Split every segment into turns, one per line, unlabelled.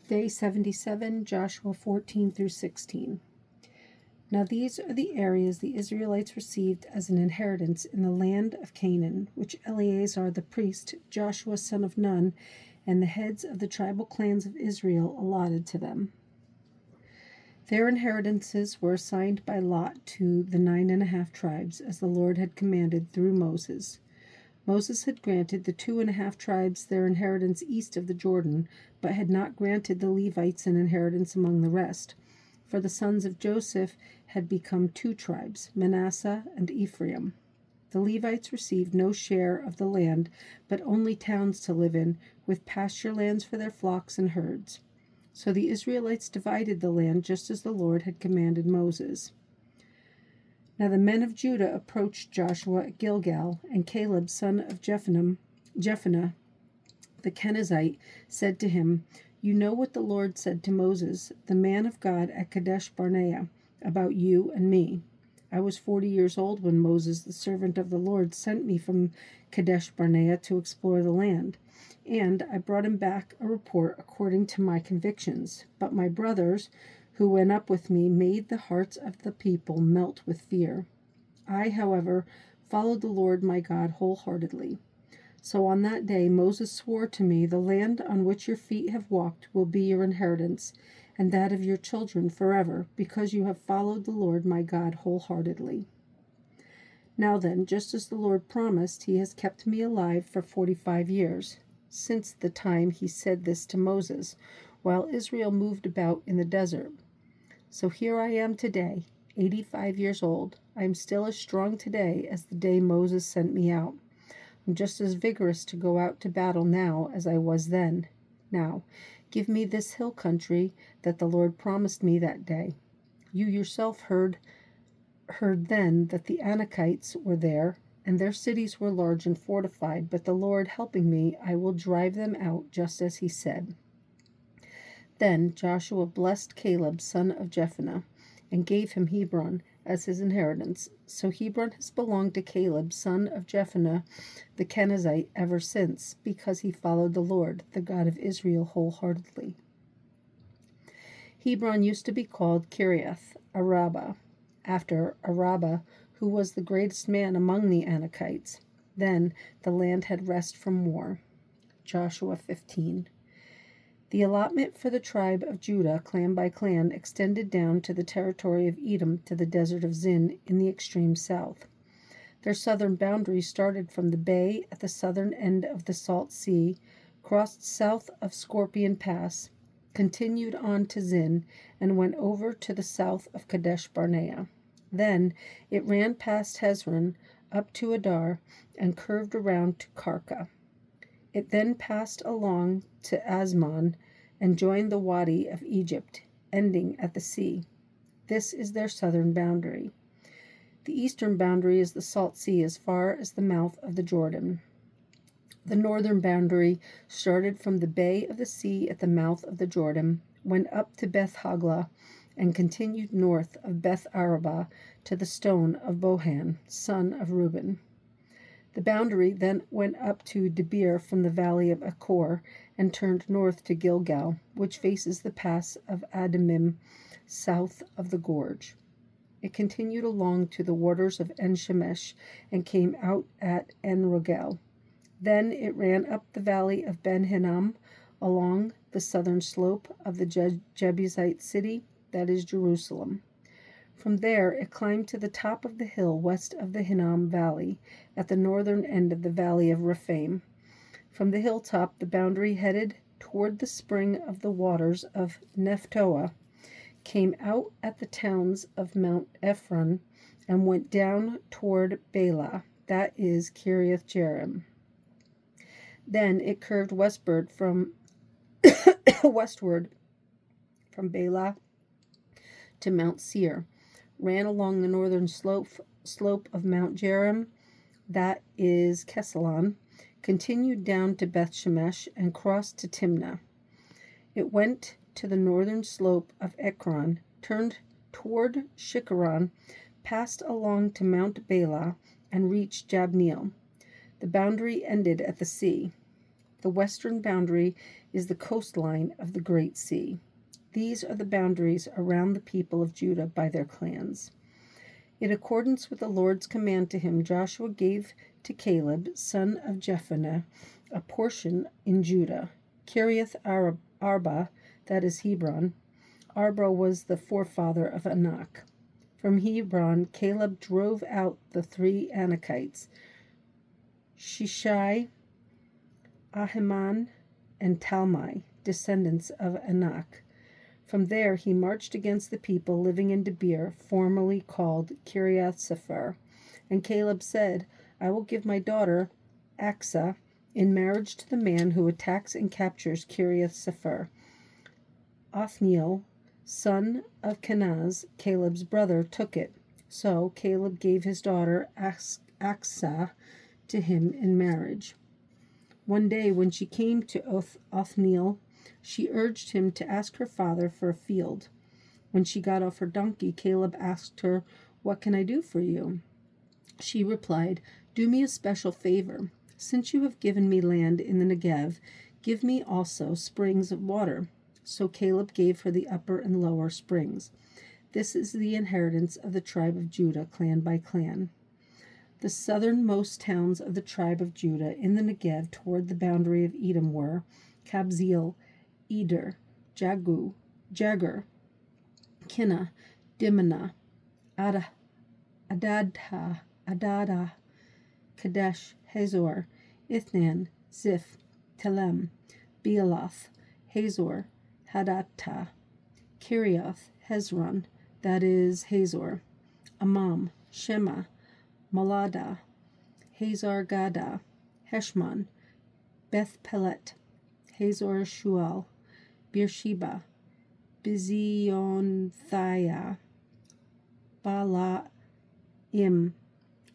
Day 77, Joshua 14 through 16. Now these are the areas the Israelites received as an inheritance in the land of Canaan, which Eleazar the priest, Joshua son of Nun, and the heads of the tribal clans of Israel allotted to them. Their inheritances were assigned by lot to the 9.5 tribes, as the Lord had commanded through Moses. Moses had granted the 2.5 tribes their inheritance east of the Jordan, but had not granted the Levites an inheritance among the rest. For the sons of Joseph had become 2 tribes, Manasseh and Ephraim. The Levites received no share of the land, but only towns to live in, with pasture lands for their flocks and herds. So the Israelites divided the land just as the Lord had commanded Moses. Now the men of Judah approached Joshua at Gilgal, and Caleb son of Jephunneh, the Kenizzite, said to him, "You know what the Lord said to Moses, the man of God, at Kadesh Barnea, about you and me. I was 40 years old when Moses, the servant of the Lord, sent me from Kadesh Barnea to explore the land, and I brought him back a report according to my convictions. But my brothers, who went up with me, made the hearts of the people melt with fear. I, however, followed the Lord my God wholeheartedly. So on that day Moses swore to me, the land on which your feet have walked will be your inheritance, and that of your children forever, because you have followed the Lord my God wholeheartedly. Now then, just as the Lord promised, he has kept me alive for 45 years, since the time he said this to Moses, while Israel moved about in the desert. So here I am today, 85 years old. I am still as strong today as the day Moses sent me out. I'm just as vigorous to go out to battle now as I was then. Now, give me this hill country that the Lord promised me that day. You yourself heard then that the Anakites were there, and their cities were large and fortified, but the Lord helping me, I will drive them out just as he said." Then Joshua blessed Caleb son of Jephunneh, and gave him Hebron as his inheritance. So Hebron has belonged to Caleb son of Jephunneh the Kenizzite ever since, because he followed the Lord, the God of Israel, wholeheartedly. Hebron used to be called Kiriath Arabah, after Arabah, who was the greatest man among the Anakites. Then the land had rest from war. Joshua 15. The allotment for the tribe of Judah, clan by clan, extended down to the territory of Edom to the desert of Zin in the extreme south. Their southern boundary started from the bay at the southern end of the Salt Sea, crossed south of Scorpion Pass, continued on to Zin, and went over to the south of Kadesh Barnea. Then it ran past Hezron up to Adar and curved around to Karka. It then passed along to Asmon and joined the Wadi of Egypt, ending at the sea. This is their southern boundary. The eastern boundary is the Salt Sea as far as the mouth of the Jordan. The northern boundary started from the bay of the sea at the mouth of the Jordan, went up to Beth Hagla, and continued north of Beth Arabah to the stone of Bohan, son of Reuben. The boundary then went up to Debir from the valley of Achor and turned north to Gilgal, which faces the pass of Adumim, south of the gorge. It continued along to the waters of En-Shemesh and came out at En-Rogel. Then it ran up the valley of Ben-Hinnom along the southern slope of the Jebusite city, that is Jerusalem. From there it climbed to the top of the hill west of the Hinnom Valley, at the northern end of the valley of Rephaim. From the hilltop the boundary headed toward the spring of the waters of Nephtoah, came out at the towns of Mount Ephron, and went down toward Bela, that is Kiriath Jearim. Then it curved westward from Bela to Mount Seir, ran along the northern slope of Mount Jearim, that is Kesalon, continued down to Beth Shemesh, and crossed to Timnah. It went to the northern slope of Ekron, turned toward Shikharon, passed along to Mount Bela, and reached Jabneel. The boundary ended at the sea. The western boundary is the coastline of the Great Sea. These are the boundaries around the people of Judah by their clans. In accordance with the Lord's command to him, Joshua gave to Caleb, son of Jephunneh, a portion in Judah, Kiriath Arba, that is Hebron. Arba was the forefather of Anak. From Hebron, Caleb drove out the 3 Anakites, Shishai, Ahiman, and Talmai, descendants of Anak. From there he marched against the people living in Debir, formerly called Kiriath Sepher. And Caleb said, I will give my daughter, Achsah, in marriage to the man who attacks and captures Kiriath Sepher. Othniel, son of Kenaz, Caleb's brother, took it. So Caleb gave his daughter Achsah to him in marriage. One day when she came to Othniel, she urged him to ask her father for a field. When she got off her donkey, Caleb asked her, What can I do for you? She replied, Do me a special favor. Since you have given me land in the Negev, give me also springs of water. So Caleb gave her the upper and lower springs. This is the inheritance of the tribe of Judah, clan by clan. The southernmost towns of the tribe of Judah in the Negev toward the boundary of Edom were Kabzeel, Eder, Jagur, Kinnah, Dimnah, Adada, Kadesh, Hazor, Ithnan, Ziph, Telem, Bealoth, Hazor, Hadattah, Kirioth, Hezron, that is Hazor, Amam, Shema, Malada, Hazar Gada, Heshmon, Beth Pelet, Hazor Shual, Beersheba, Bizionthiah, Balaim,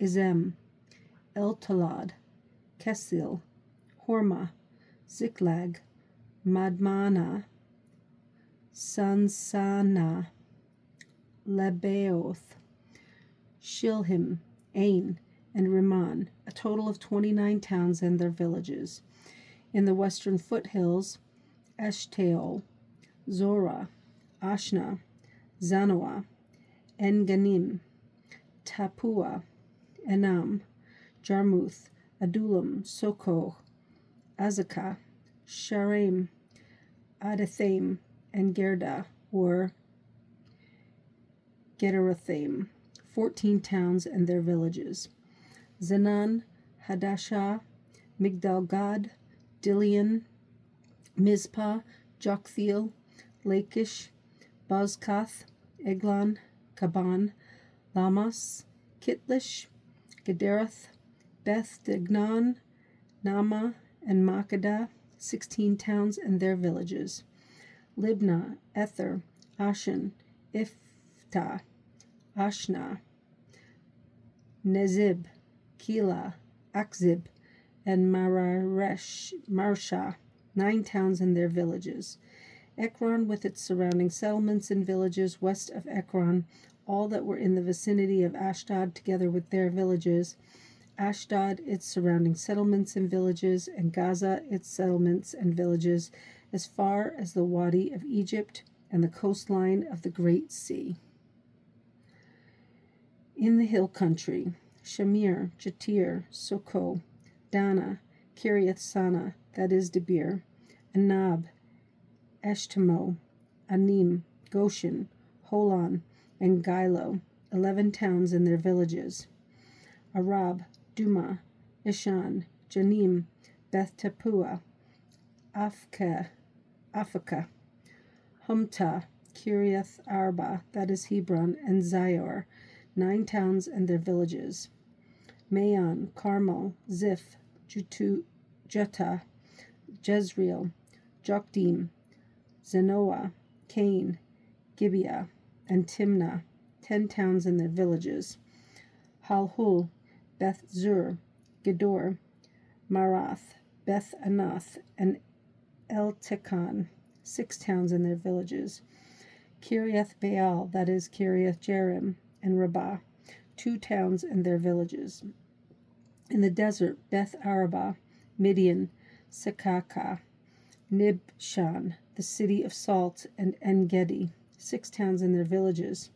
Izem, Eltolad, Kesil, Hormah, Ziklag, Madmana, Sansana, Lebaoth, Shilhim, Ain, and Rimmon, a total of 29 towns and their villages. In the western foothills, Eshtaol, Zorah, Ashna, Zanoah, En-Ganim, Tapua, Enam, Jarmuth, Adullam, Sokoh, Azekah, Shaaraim, Adathaim, and Gerda, or Gederothaim, 14 towns and their villages. Zenan, Hadashah, Migdal-Gad, Dilian, Mizpah, Joktheel, Lachish, Bozkath, Eglon, Kaban, Lamas, Kitlish, Gederath, Beth Dagnon, Nama, and Makkedah, 16 towns and their villages. Libnah, Ether, Ashan, Iftah, Ashna, Nezib, Keilah, Akzib, and Marsha, 9 towns and their villages. Ekron with its surrounding settlements and villages west of Ekron, all that were in the vicinity of Ashdod together with their villages. Ashdod, its surrounding settlements and villages, and Gaza, its settlements and villages, as far as the Wadi of Egypt and the coastline of the Great Sea. In the hill country, Shamir, Jatir, Sokoh, Dana, Kiriath Sana, that is Debir, Anab, Eshtemoh, Anim, Goshen, Holon, and Gilo, 11 towns and their villages. Arab, Duma, Ishan, Janim, Beth Tapua, Afka, Humta, Kiriath Arba, that is Hebron, and Zior, 9 towns and their villages. Maon, Carmel, Ziph, Juttah, Jezreel, Jokdeam, Zanoah, Cain, Gibeah, and Timnah, 10 towns and their villages. Halhul, Beth Zur, Gedor, Marath, Beth Anath, and El-Tekan, 6 towns and their villages. Kiriath Baal, that is Kiriath Jearim, and Rabbah, 2 towns and their villages. In the desert, Beth Araba, Midian, Sekaka, Nibshan, the city of salt, and En-gedi, 6 towns and their villages.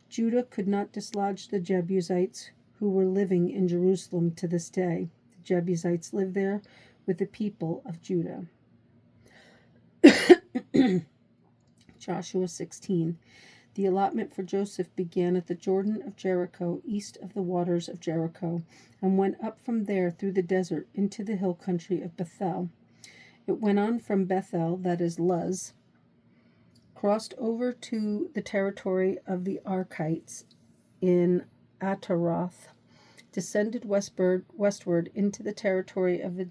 Judah could not dislodge the Jebusites who were living in Jerusalem to this day. The Jebusites lived there with the people of Judah. Joshua 16. The allotment for Joseph began at the Jordan of Jericho, east of the waters of Jericho, and went up from there through the desert into the hill country of Bethel. It went on from Bethel, that is Luz, crossed over to the territory of the Arkites in Ataroth, descended westward into the territory of the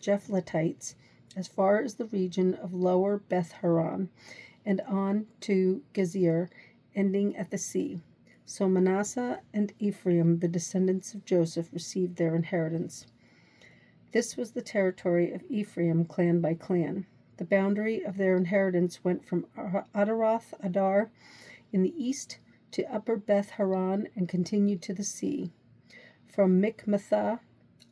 Japhletites as far as the region of Lower Beth Horon, and on to Gezer, ending at the sea. So Manasseh and Ephraim, the descendants of Joseph, received their inheritance. This was the territory of Ephraim, clan by clan. The boundary of their inheritance went from Adaroth Adar in the east to Upper Beth Horon and continued to the sea. From Mikmathah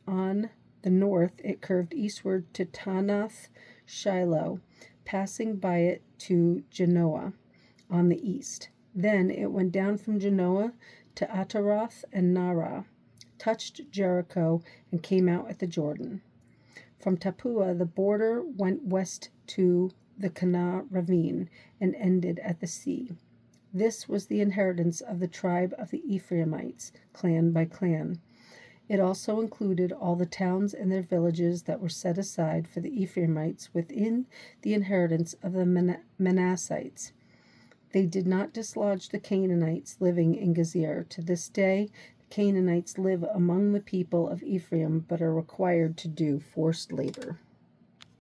on the north, it curved eastward to Tanath Shiloh, passing by it to Genoa on the east. Then it went down from Genoa to Ataroth and Nara, touched Jericho, and came out at the Jordan. From Tapua, the border went west to the Kana ravine and ended at the sea. This was the inheritance of the tribe of the Ephraimites, clan by clan. It also included all the towns and their villages that were set aside for the Ephraimites within the inheritance of the Manassites. They did not dislodge the Canaanites living in Gezer. To this day, the Canaanites live among the people of Ephraim, but are required to do forced labor.